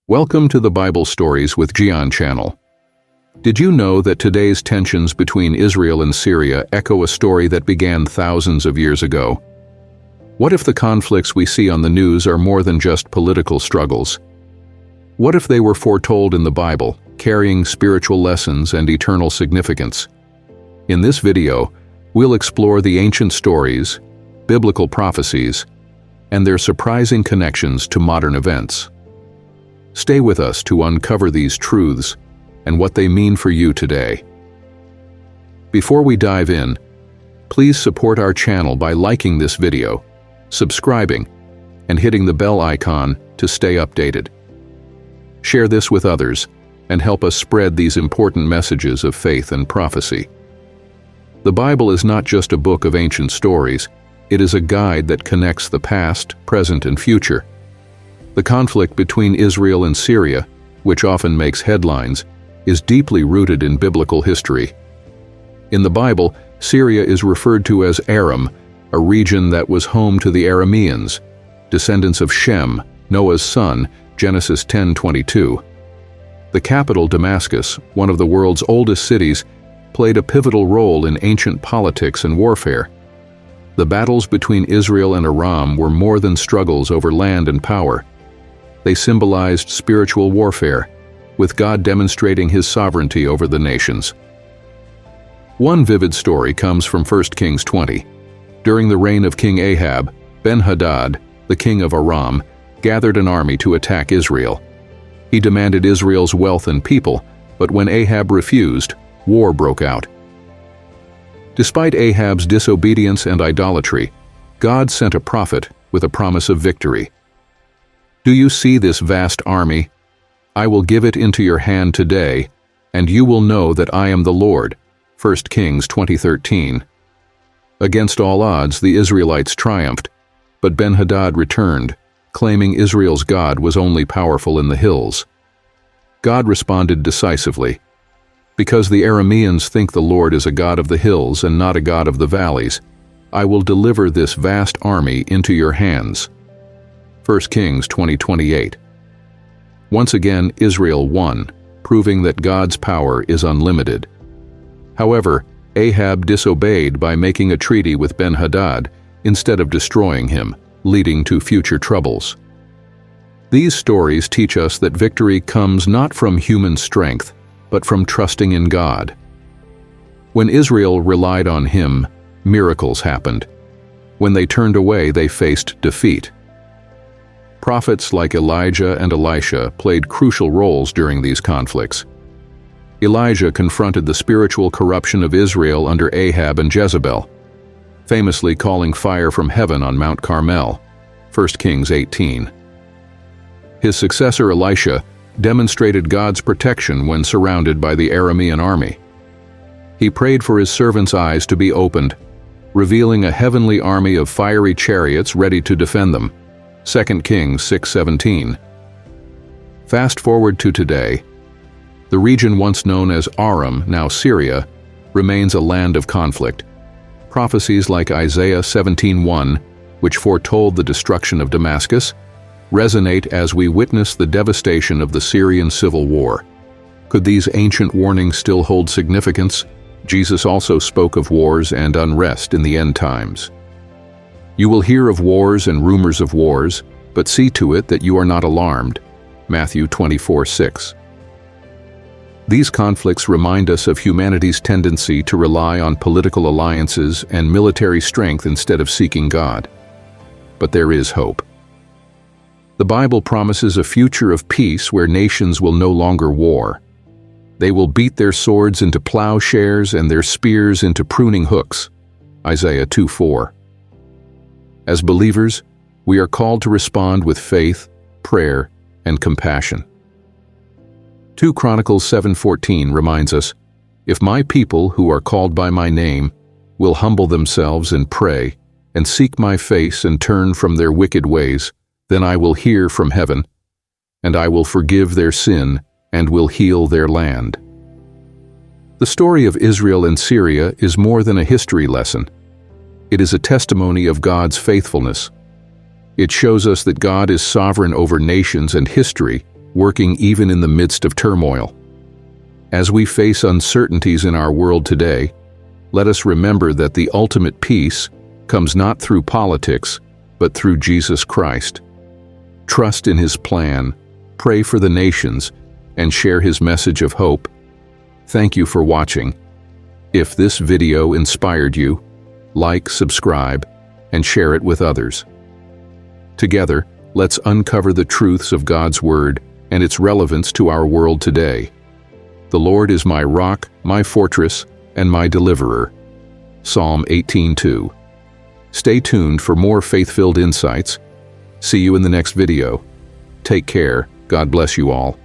Welcome to the Bible Stories with Gian channel. Did you know that today's tensions between Israel and Syria echo a story that began thousands of years ago? What if the conflicts we see on the news are more than just political struggles? What if they were foretold in the Bible, carrying spiritual lessons and eternal significance? In this video, we'll explore the ancient stories, biblical prophecies, and their surprising connections to modern events. Stay with us to uncover these truths and what they mean for you today. Before we dive in, please support our channel by liking this video, subscribing, and hitting the bell icon to stay updated. Share this with others and help us spread these important messages of faith and prophecy. The Bible is not just a book of ancient stories, it is a guide that connects the past, present, and future. The conflict between Israel and Syria, which often makes headlines, is deeply rooted in biblical history. In the Bible, Syria is referred to as Aram, a region that was home to the Arameans, descendants of Shem, Noah's son, Genesis 10:22. The capital, Damascus, one of the world's oldest cities, played a pivotal role in ancient politics and warfare. The battles between Israel and Aram were more than struggles over land and power. They symbolized spiritual warfare, with God demonstrating his sovereignty over the nations. One vivid story comes from 1 Kings 20. During the reign of King Ahab, Ben-Hadad, the king of Aram, gathered an army to attack Israel. He demanded Israel's wealth and people, but when Ahab refused, war broke out. Despite Ahab's disobedience and idolatry, God sent a prophet with a promise of victory. "Do you see this vast army? I will give it into your hand today, and you will know that I am the Lord." 1 Kings 20:13. Against all odds, the Israelites triumphed, but Ben-Hadad returned, claiming Israel's God was only powerful in the hills. God responded decisively. "Because the Arameans think the Lord is a God of the hills and not a God of the valleys, I will deliver this vast army into your hands." 1 Kings 20:28. Once again, Israel won, proving that God's power is unlimited. However, Ahab disobeyed by making a treaty with Ben-Hadad instead of destroying him, leading to future troubles. These stories teach us that victory comes not from human strength, but from trusting in God. When Israel relied on him, miracles happened. When they turned away, they faced defeat. Prophets like Elijah and Elisha played crucial roles during these conflicts. Elijah confronted the spiritual corruption of Israel under Ahab and Jezebel, famously calling fire from heaven on Mount Carmel, 1 Kings 18. His successor Elisha demonstrated God's protection when surrounded by the Aramean army. He prayed for his servants' eyes to be opened, revealing a heavenly army of fiery chariots ready to defend them, 2 Kings 6:17. Fast forward to today. The region once known as Aram, now Syria, remains a land of conflict. Prophecies like Isaiah 17:1, which foretold the destruction of Damascus, resonate as we witness the devastation of the Syrian civil war. Could these ancient warnings still hold significance? Jesus also spoke of wars and unrest in the end times. "You will hear of wars and rumors of wars, but see to it that you are not alarmed." Matthew 24:6. These conflicts remind us of humanity's tendency to rely on political alliances and military strength instead of seeking God. But there is hope. The Bible promises a future of peace where nations will no longer war. They will beat their swords into plowshares and their spears into pruning hooks. Isaiah 2:4. As believers, we are called to respond with faith, prayer, and compassion. 2 Chronicles 7:14 reminds us, "If my people who are called by my name will humble themselves and pray, and seek my face and turn from their wicked ways, then I will hear from heaven, and I will forgive their sin and will heal their land." The story of Israel and Syria is more than a history lesson. It is a testimony of God's faithfulness. It shows us that God is sovereign over nations and history, working even in the midst of turmoil. As we face uncertainties in our world today, let us remember that the ultimate peace comes not through politics, but through Jesus Christ. Trust in His plan, pray for the nations, and share His message of hope. Thank you for watching. If this video inspired you, like, subscribe, and share it with others. Together, let's uncover the truths of God's Word and its relevance to our world today. The Lord is my rock, my fortress, and my deliverer. Psalm 18:2. Stay tuned for more faith-filled insights. See you in the next video. Take care. God bless you all.